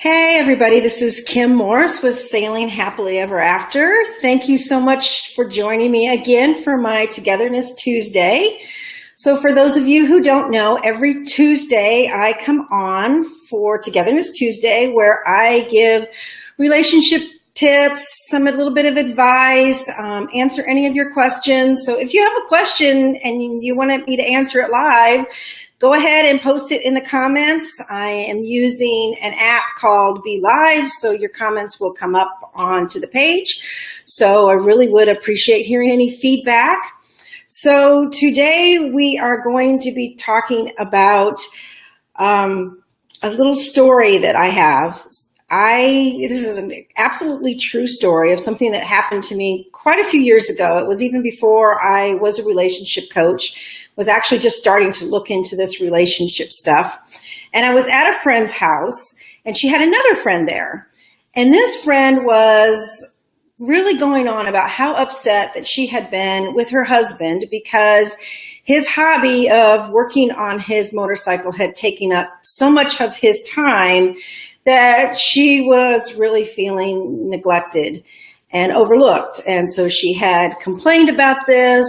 Hey everybody, this is Kim Morse with Sailing Happily Ever After. Thank you so much for joining me again for my Togetherness Tuesday. So for those of you who don't know, every Tuesday I come on for Togetherness Tuesday where I give relationship tips, a little bit of advice, answer any of your questions. So if you have a question and you want me to answer it live, go ahead and post it in the comments. I am using an app called Be Live, so your comments will come up onto the page. So I really would appreciate hearing any feedback. So today we are going to be talking about a little story that I have. This is an absolutely true story of something that happened to me quite a few years ago. It was even before I was a relationship coach. Was actually just starting to look into this relationship stuff. And I was at a friend's house and she had another friend there. And this friend was really going on about how upset that she had been with her husband because his hobby of working on his motorcycle had taken up so much of his time that she was really feeling neglected and overlooked. And so she had complained about this.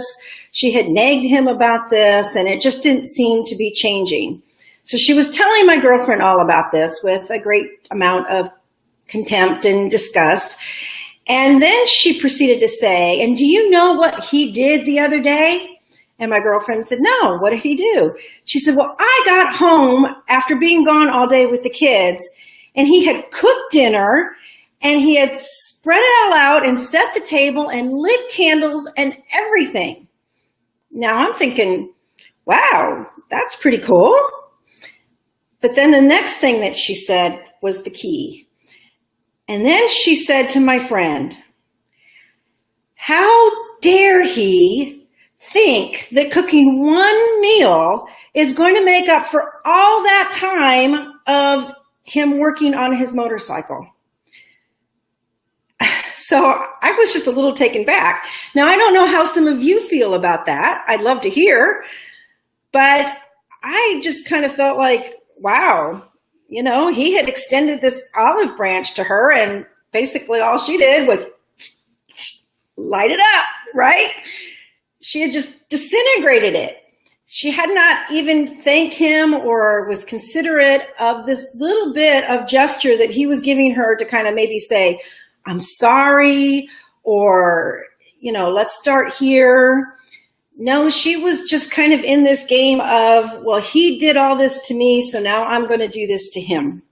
She had nagged him about this, and it just didn't seem to be changing. So she was telling my girlfriend all about this with a great amount of contempt and disgust. And then she proceeded to say, and do you know what he did the other day? And my girlfriend said, no, what did he do? She said, well, I got home after being gone all day with the kids, and he had cooked dinner, and he had spread it all out and set the table and lit candles and everything. Now I'm thinking, wow, that's pretty cool. But then the next thing that she said was the key. And then she said to my friend, how dare he think that cooking one meal is going to make up for all that time of him working on his motorcycle? So I was just a little taken back. Now, I don't know how some of you feel about that. I'd love to hear. But I just kind of felt like, wow, he had extended this olive branch to her, and basically all she did was light it up, right? She had just disintegrated it. She had not even thanked him or was considerate of this little bit of gesture that he was giving her to kind of maybe say, I'm sorry, or, let's start here. No, she was just kind of in this game of, well, he did all this to me, so now I'm going to do this to him.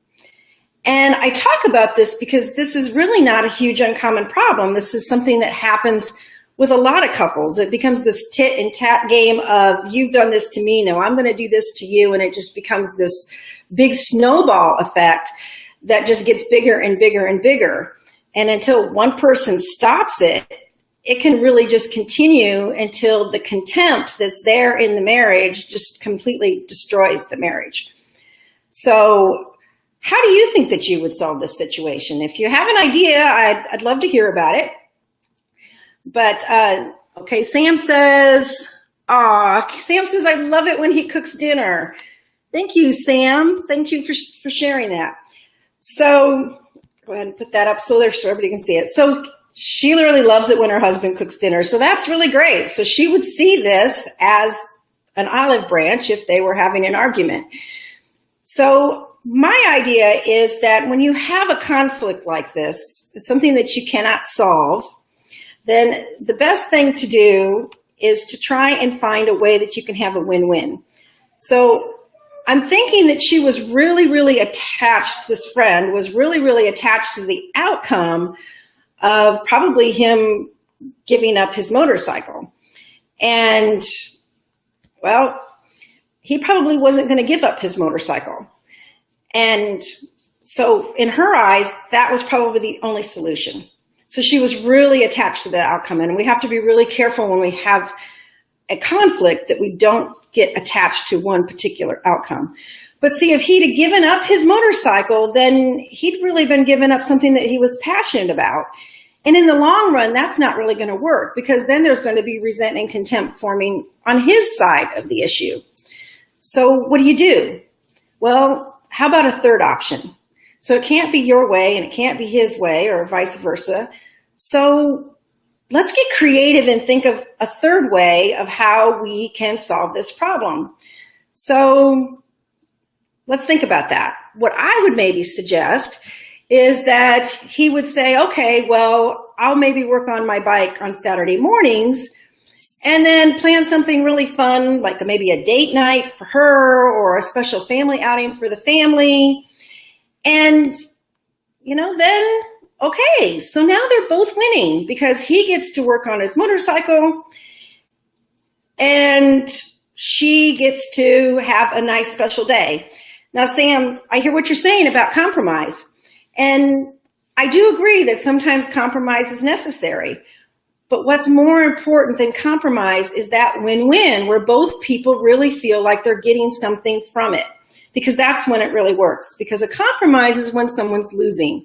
And I talk about this because this is really not a huge uncommon problem. This is something that happens with a lot of couples. It becomes this tit and tat game of, you've done this to me, now I'm going to do this to you, and it just becomes this big snowball effect that just gets bigger and bigger and bigger. And until one person stops it, it can really just continue until the contempt that's there in the marriage just completely destroys the marriage. So how do you think that you would solve this situation? If you have an idea, I'd love to hear about it. But, okay, Sam says, I love it when he cooks dinner. Thank you, Sam. Thank you for sharing that. So go ahead and put that up so everybody can see it. So she really loves it when her husband cooks dinner. So that's really great. So she would see this as an olive branch if they were having an argument. So my idea is that when you have a conflict like this, it's something that you cannot solve, then the best thing to do is to try and find a way that you can have a win-win. So I'm thinking that she was really, really attached, this friend was really, really attached to the outcome of probably him giving up his motorcycle. And, well, he probably wasn't going to give up his motorcycle. And so in her eyes, that was probably the only solution. So she was really attached to the outcome. And we have to be really careful when we have a conflict that we don't get attached to one particular outcome. But see, if he'd have given up his motorcycle, then he'd really been giving up something that he was passionate about. And in the long run, that's not really going to work, because then there's going to be resentment and contempt forming on his side of the issue. So what do you do? Well, how about a third option? So it can't be your way and it can't be his way or vice versa. So let's get creative and think of a third way of how we can solve this problem. So let's think about that. What I would maybe suggest is that he would say, okay, well, I'll maybe work on my bike on Saturday mornings and then plan something really fun, like maybe a date night for her or a special family outing for the family. And, then, okay, so now they're both winning because he gets to work on his motorcycle and she gets to have a nice special day. Now, Sam, I hear what you're saying about compromise. And I do agree that sometimes compromise is necessary. But what's more important than compromise is that win-win where both people really feel like they're getting something from it. Because that's when it really works. Because a compromise is when someone's losing.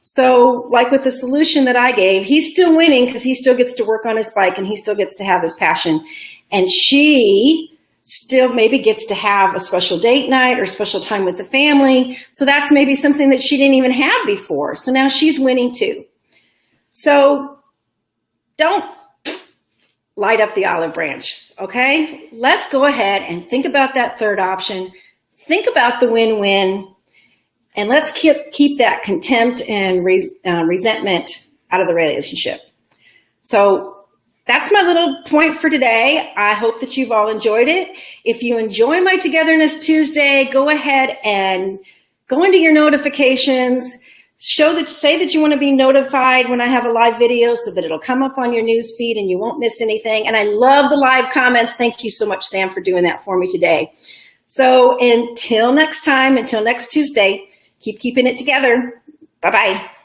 So like with the solution that I gave, he's still winning because he still gets to work on his bike and he still gets to have his passion. And she still maybe gets to have a special date night or special time with the family. So that's maybe something that she didn't even have before. So now she's winning too. So don't light up the olive branch, okay? Let's go ahead and think about that third option. Think about the win-win, and let's keep that contempt and resentment out of the relationship. So that's my little point for today. I hope that you've all enjoyed it. If you enjoy my Togetherness Tuesday, go ahead and go into your notifications. Say that you want to be notified when I have a live video so that it'll come up on your news feed and you won't miss anything. And I love the live comments. Thank you so much, Sam, for doing that for me today. So until next time, until next Tuesday, keep keeping it together. Bye-bye.